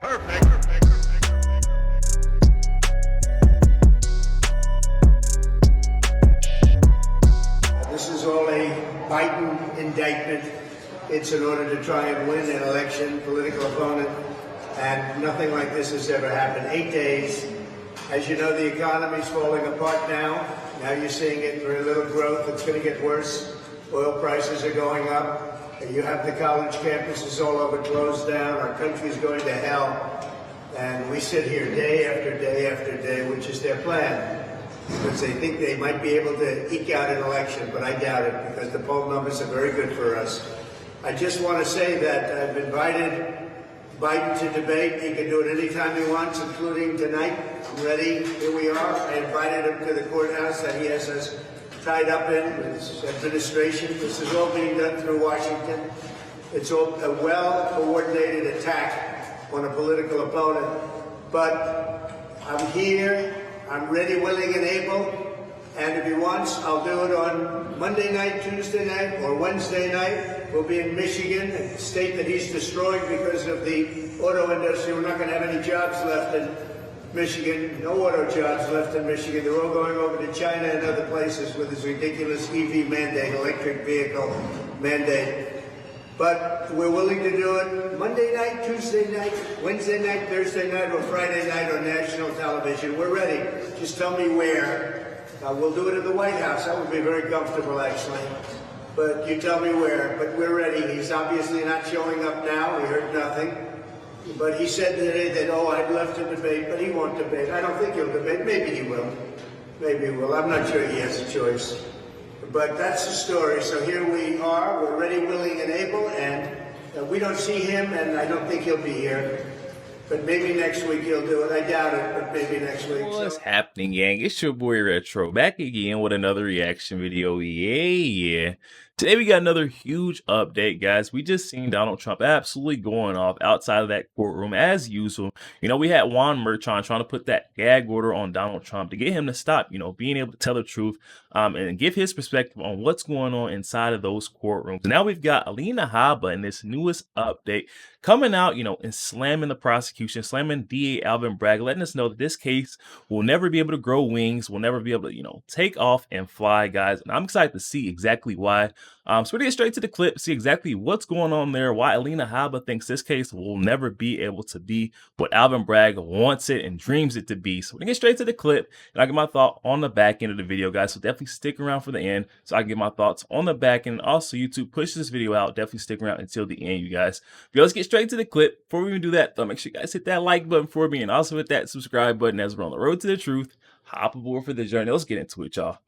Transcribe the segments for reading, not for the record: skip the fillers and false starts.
This is all a Biden indictment. It's in order to try and win an election, political opponent, and nothing like this has ever happened. 8 days. As you know, the economy's falling apart now. Now you're seeing it, very little growth. It's going to get worse. Oil prices are going up. You have the college campuses all over closed down. Our country's going to hell. And we sit here day after day after day, which is their plan. Because they think they might be able to eke out an election, but I doubt it, because the poll numbers are very good for us. I just want to say that I've invited Biden to debate. He can do it anytime he wants, including tonight. I'm ready. Here we are. I invited him to the courthouse that he has us tied up in with his administration. This is all being done through Washington. It's all a well-coordinated attack on a political opponent. But I'm here. I'm ready, willing, and able. And if he wants, I'll do it on Monday night, Tuesday night, or Wednesday night. We'll be in Michigan, a state that he's destroyed because of the auto industry. We're not going to have any jobs left in Michigan. No auto jobs left in Michigan. They're all going over to China and other places with this ridiculous EV mandate, electric vehicle mandate. But we're willing to do it Monday night, Tuesday night, Wednesday night, Thursday night, or Friday night on national television. We're ready. Just tell me where. We'll do it at the White House. That would be very comfortable, actually. But you tell me where. But we're ready. He's obviously not showing up now. We heard nothing. But he said today that, I'd love to debate, but he won't debate. I don't think he'll debate. Maybe he will. Maybe he will. I'm not sure he has a choice. But that's the story. So here we are. We're ready, willing, and able. And we don't see him, and I don't think he'll be here. But maybe next week he'll do it. I doubt it, but maybe next week. What's happening, gang? It's your boy Retro, back again with another reaction video. Yeah. Today we got another huge update, guys. We just seen Donald Trump absolutely going off outside of that courtroom as usual. You know, we had Juan Merchan trying to put that gag order on Donald Trump to get him to stop, being able to tell the truth and give his perspective on what's going on inside of those courtrooms. And now we've got Alina Habba in this newest update coming out, and slamming the prosecution, slamming DA Alvin Bragg, letting us know that this case will never be able to grow wings, will never be able to, take off and fly, guys. And I'm excited to see exactly why. So we're gonna get straight to the clip, see exactly what's going on there, why Alina Habba thinks this case will never be able to be what Alvin Bragg wants it and dreams it to be. So we're gonna get straight to the clip, and I'll get my thought on the back end of the video, guys. So definitely stick around for the end so I can get my thoughts on the back end. And also, YouTube, push this video out. Definitely stick around until the end, you guys. But let's get straight to the clip. Before we even do that, though, make sure you guys hit that like button for me and also hit that subscribe button as we're on the road to the truth. Hop aboard for the journey. Let's get into it, y'all.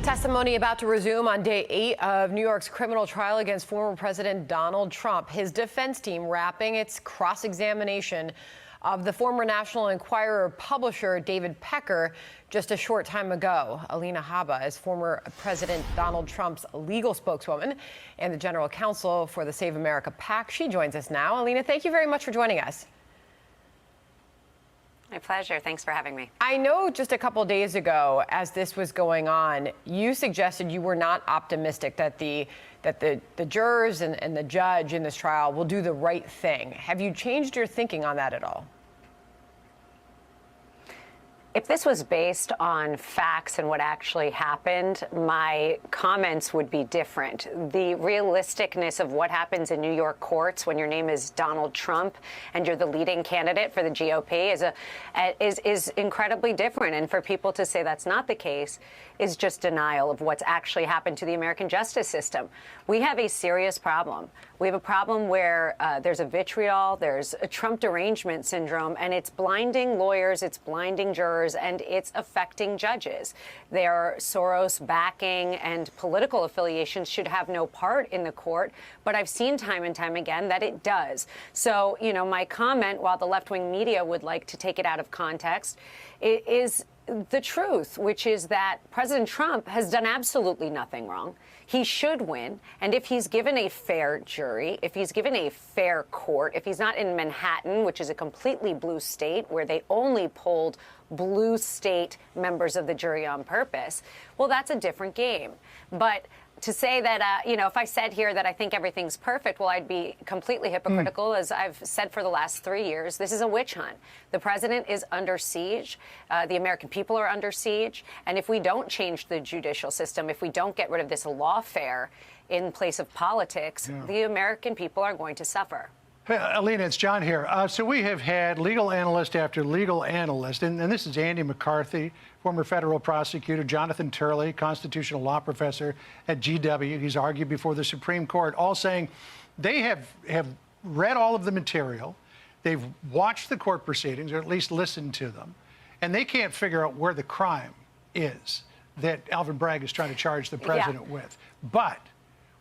Testimony about to resume on day 8 of New York's criminal trial against former President Donald Trump. His defense team wrapping its cross-examination of the former National Enquirer publisher David Pecker just a short time ago. Alina Habba is former President Donald Trump's legal spokeswoman and the general counsel for the Save America PAC. She joins us now. Alina, thank you very much for joining us. My pleasure. Thanks for having me. I know just a couple days ago, as this was going on, you suggested you were not optimistic that the jurors and the judge in this trial will do the right thing. Have you changed your thinking on that at all? If this was based on facts and what actually happened, my comments would be different. The realisticness of what happens in New York courts when your name is Donald Trump and you're the leading candidate for the GOP is incredibly different. And for people to say that's not the case is just denial of what's actually happened to the American justice system. We have a serious problem. We have a problem where there's a vitriol, there's a Trump derangement syndrome, and it's blinding lawyers, it's blinding jurors, and it's affecting judges. Their Soros backing and political affiliations should have no part in the court, but I've seen time and time again that it does. So, my comment, while the left-wing media would like to take it out of context, it is the truth, which is that President Trump has done absolutely nothing wrong. He should win. And if he's given a fair jury, if he's given a fair court, if he's not in Manhattan, which is a completely blue state where they only polled blue state members of the jury on purpose, well, that's a different game. But to say that, if I said here that I think everything's perfect, well, I'd be completely hypocritical. As I've said for the last 3 years, this is a witch hunt. The president is under siege. The American people are under siege. And if we don't change the judicial system, if we don't get rid of this lawfare in place of politics, the American people are going to suffer. Hey, Alina, it's John here. So we have had legal analyst after legal analyst, and this is Andy McCarthy, former federal prosecutor, Jonathan Turley, constitutional law professor at GW. He's argued before the Supreme Court, all saying they have read all of the material, they've watched the court proceedings, or at least listened to them, and they can't figure out where the crime is that Alvin Bragg is trying to charge the president with. But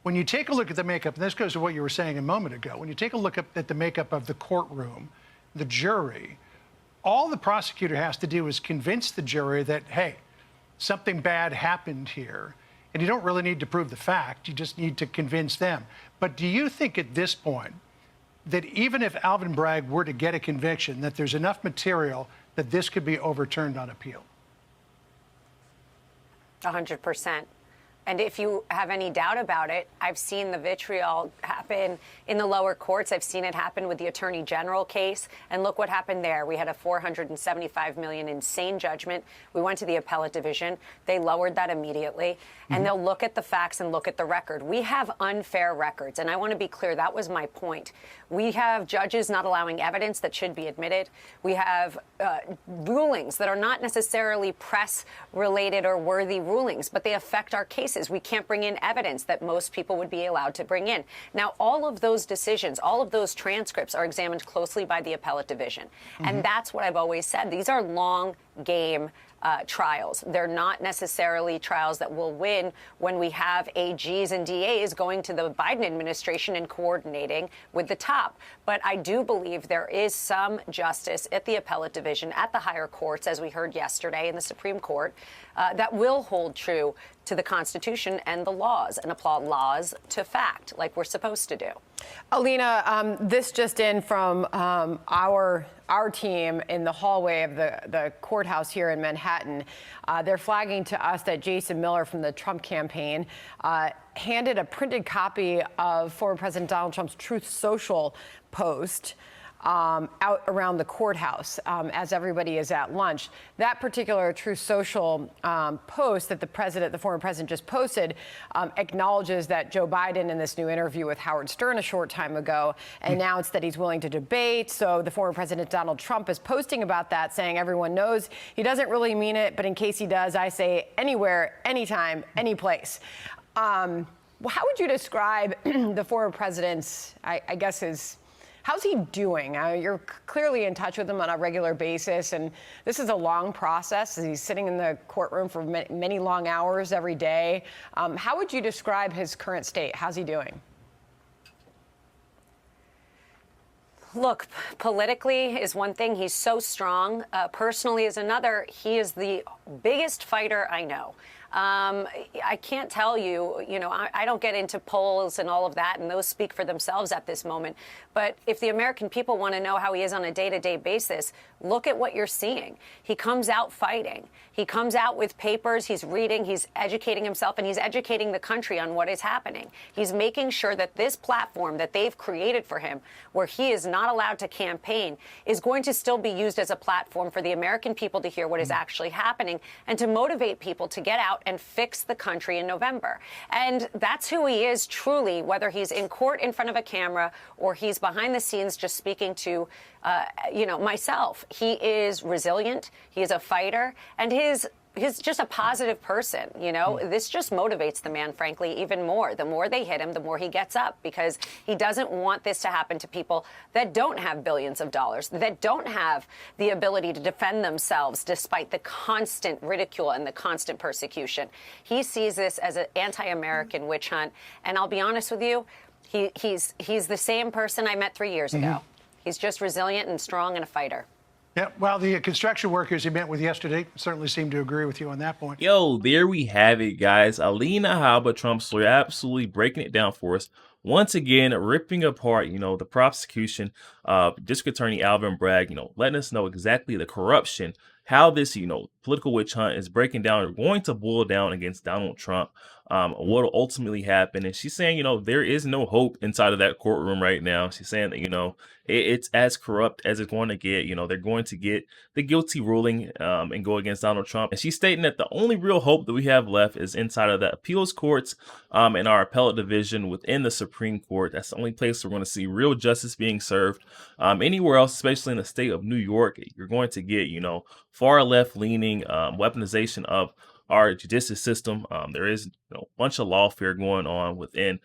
when you take a look at the makeup, and this goes to what you were saying a moment ago, when you take a look at the makeup of the courtroom, the jury, all the prosecutor has to do is convince the jury that, hey, something bad happened here, and you don't really need to prove the fact, you just need to convince them. But do you think at this point that even if Alvin Bragg were to get a conviction, that there's enough material that this could be overturned on appeal? 100%. And if you have any doubt about it, I've seen the vitriol happen in the lower courts. I've seen it happen with the Attorney General case. And look what happened there. We had a $475 million insane judgment. We went to the appellate division. They lowered that immediately. And they'll look at the facts and look at the record. We have unfair records. And I want to be clear, that was my point. We have judges not allowing evidence that should be admitted. We have rulings that are not necessarily press-related or worthy rulings, but they affect our cases. We can't bring in evidence that most people would be allowed to bring in. Now, all of those decisions, all of those transcripts are examined closely by the appellate division. And that's what I've always said. These are long game trials. They're not necessarily trials that will win when we have AGs and DAs going to the Biden administration and coordinating with the top. But I do believe there is some justice at the appellate division, at the higher courts, as we heard yesterday in the Supreme Court, that will hold true to the Constitution and the laws and apply laws to fact like we're supposed to do. Alina, this just in from our team in the hallway of the courthouse here in Manhattan. They're flagging to us that Jason Miller from the Trump campaign handed a printed copy of former President Donald Trump's Truth Social post out around the courthouse as everybody is at lunch. That particular Truth Social post that the former president just posted acknowledges that Joe Biden, in this new interview with Howard Stern a short time ago, announced that he's willing to debate. So the former president Donald Trump is posting about that, saying everyone knows he doesn't really mean it, but in case he does, I say anywhere, anytime, any place. How would you describe the former president's, I guess, how's he doing? You're clearly in touch with him on a regular basis, and this is a long process. He's sitting in the courtroom for many long hours every day. How would you describe his current state? How's he doing? Look, politically is one thing. He's so strong. Personally is another. He is the biggest fighter I know. I can't tell you, I don't get into polls and all of that, and those speak for themselves at this moment. But if the American people want to know how he is on a day-to-day basis, look at what you're seeing. He comes out fighting. He comes out with papers. He's reading. He's educating himself, and he's educating the country on what is happening. He's making sure that this platform that they've created for him, where he is not allowed to campaign, is going to still be used as a platform for the American people to hear what is actually happening and to motivate people to get out and fix the country in November. And that's who he is truly, whether he's in court in front of a camera or he's behind the scenes just speaking to, myself. He is resilient. He is a fighter, and he's just a positive person. This just motivates the man, frankly, even more. The more they hit him, the more he gets up, because he doesn't want this to happen to people that don't have billions of dollars, that don't have the ability to defend themselves despite the constant ridicule and the constant persecution. He sees this as an anti-American witch hunt. And I'll be honest with you, he's the same person I met 3 years ago. He's just resilient and strong and a fighter. Yeah, well, the construction workers he met with yesterday certainly seem to agree with you on that point. Yo, there we have it, guys. Alina Habba, Trump's lawyer, absolutely breaking it down for us. Once again, ripping apart, the prosecution, District Attorney Alvin Bragg, letting us know exactly the corruption how this, political witch hunt is breaking down or going to boil down against Donald Trump. What will ultimately happen. And she's saying, there is no hope inside of that courtroom right now. She's saying that, it's as corrupt as it's going to get. They're going to get the guilty ruling and go against Donald Trump. And she's stating that the only real hope that we have left is inside of the appeals courts and our appellate division within the Supreme Court. That's the only place we're going to see real justice being served. Anywhere else, especially in the state of New York, you're going to get, far left leaning weaponization of our judicial system. There is a bunch of lawfare going on within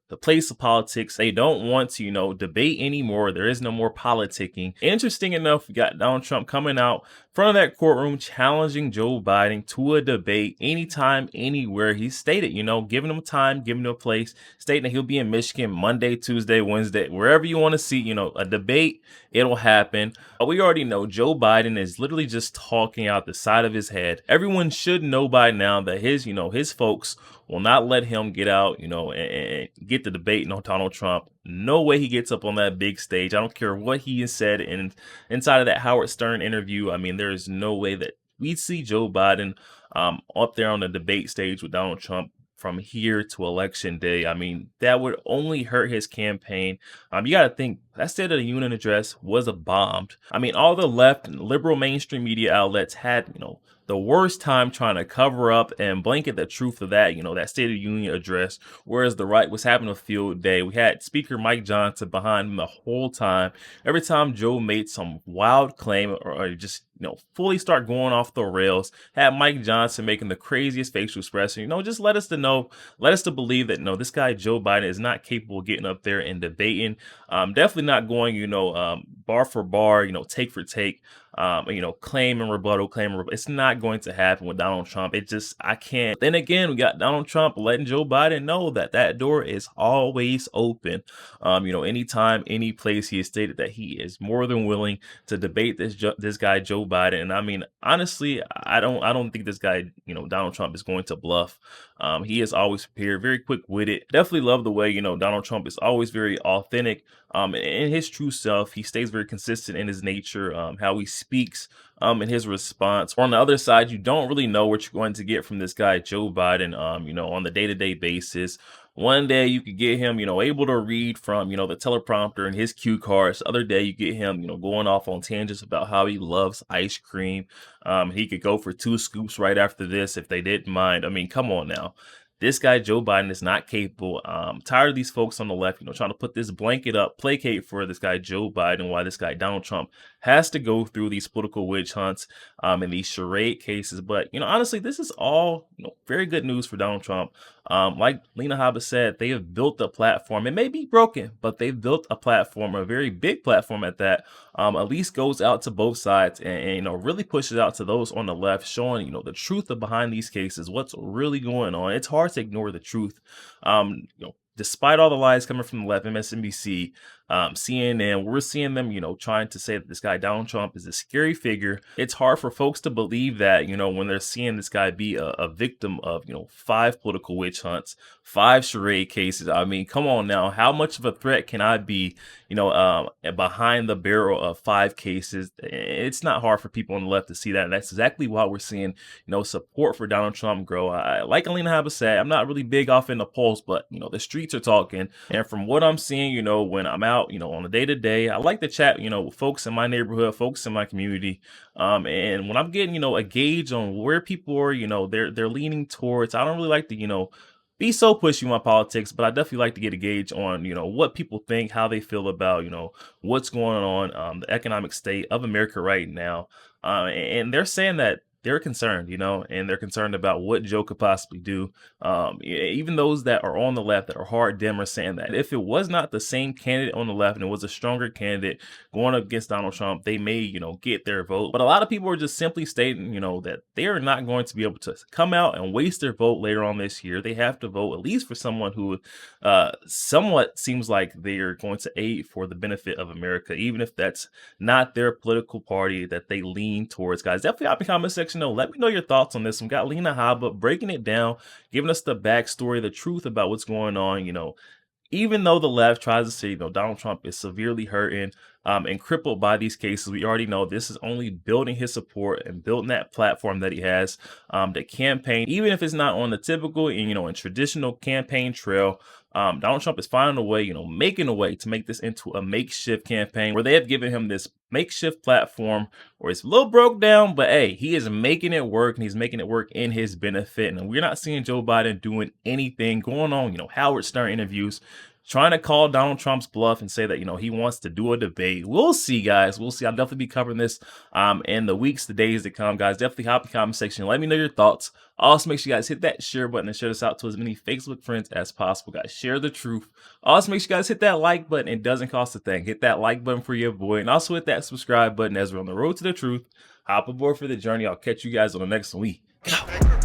the place of politics. They don't want to, debate anymore. There is no more politicking. Interesting enough, we got Donald Trump coming out in front of that courtroom challenging Joe Biden to a debate anytime, anywhere. He stated, giving him time, giving him a place, stating that he'll be in Michigan Monday, Tuesday, Wednesday, wherever you want to see, a debate, it'll happen. We already know Joe Biden is literally just talking out the side of his head. Everyone should know by now that his folks will not let him get out, and get the debate on Donald Trump. No way he gets up on that big stage. I don't care what he has said inside of that Howard Stern interview. I mean, there is no way that we see Joe Biden up there on the debate stage with Donald Trump from here to election day. I mean, that would only hurt his campaign. You got to think that State of the Union address was bombed. I mean, all the left and liberal mainstream media outlets had, the worst time trying to cover up and blanket the truth of that, that State of the Union address, whereas the right was having a field day. We had Speaker Mike Johnson behind him the whole time. Every time Joe made some wild claim or just, fully start going off the rails, had Mike Johnson making the craziest facial expression, just let us to believe that, this guy Joe Biden is not capable of getting up there and debating. Definitely not going, bar for bar, take for take. Claim and rebuttal. It's not going to happen with Donald Trump. I can't. Then again, we got Donald Trump letting Joe Biden know that door is always open. Anytime, any place, he has stated that he is more than willing to debate this guy Joe Biden. And I mean, honestly, I don't think this guy, Donald Trump is going to bluff. He is always prepared, very quick witted. Definitely love the way, Donald Trump is always very authentic. In his true self, he stays very consistent in his nature, how he speaks, in his response. On the other side, you don't really know what you're going to get from this guy, Joe Biden, on the day-to-day basis. One day you could get him, able to read from, the teleprompter and his cue cards. The other day you get him, going off on tangents about how he loves ice cream. He could go for 2 scoops right after this if they didn't mind. I mean, come on now. This guy, Joe Biden, is not capable. Tired of these folks on the left, trying to put this blanket up, placate for this guy, Joe Biden, why this guy, Donald Trump, has to go through these political witch hunts and these charade cases. But, honestly, this is all, very good news for Donald Trump. Like Alina Habba said, they have built a platform. It may be broken, but they've built a platform, a very big platform at that. At least goes out to both sides and really pushes out to those on the left, showing, the truth of behind these cases, what's really going on. It's hard to ignore the truth. Despite all the lies coming from the left, MSNBC, CNN, we're seeing them, trying to say that this guy, Donald Trump, is a scary figure. It's hard for folks to believe that, when they're seeing this guy be a victim of, 5 political witch hunts, 5 charade cases. I mean, come on now. How much of a threat can I be, behind the barrel of 5 cases? It's not hard for people on the left to see that. And that's exactly why we're seeing, support for Donald Trump grow. Like Alina Habba said, I'm not really big off in the polls, but, the streets are talking. And from what I'm seeing, when I'm out, on a day-to-day, I like to chat, with folks in my neighborhood, folks in my community. And when I'm getting, a gauge on where people are, they're leaning towards, I don't really like to, be so pushy in my politics, but I definitely like to get a gauge on, what people think, how they feel about, what's going on, the economic state of America right now. And they're saying that they're concerned, and they're concerned about what Joe could possibly do. Even those that are on the left that are hard dim are saying that if it was not the same candidate on the left and it was a stronger candidate going up against Donald Trump, they may, get their vote. But a lot of people are just simply stating, that they are not going to be able to come out and waste their vote later on this year. They have to vote at least for someone who somewhat seems like they are going to aid for the benefit of America, even if that's not their political party that they lean towards. Guys, definitely out in the comment section. Let me know your thoughts on this. We got Alina Habba breaking it down, giving us the backstory, the truth about what's going on, even though the left tries to say, you know, Donald Trump is severely hurting and crippled by these cases, we already know this is only building his support and building that platform that he has, the campaign, even if it's not on the typical and, you know, in traditional campaign trail. Donald Trump is finding a way, you know, making a way to make this into a makeshift campaign where they have given him this makeshift platform where it's a little broke down, but hey, he is making it work and he's making it work in his benefit. And we're not seeing Joe Biden doing anything going on, you know, Howard Stern interviews, trying to call Donald Trump's bluff and say that, you know, he wants to do a debate. We'll see, guys. We'll see. I'll definitely be covering this in the weeks, the days to come, guys. Definitely hop in the comment section. Let me know your thoughts. Also, make sure you guys hit that share button and share this out to as many Facebook friends as possible, guys. Share the truth. Also, make sure you guys hit that like button. It doesn't cost a thing. Hit that like button for your boy. And also hit that subscribe button as we're on the road to the truth. Hop aboard for the journey. I'll catch you guys on the next week. Go.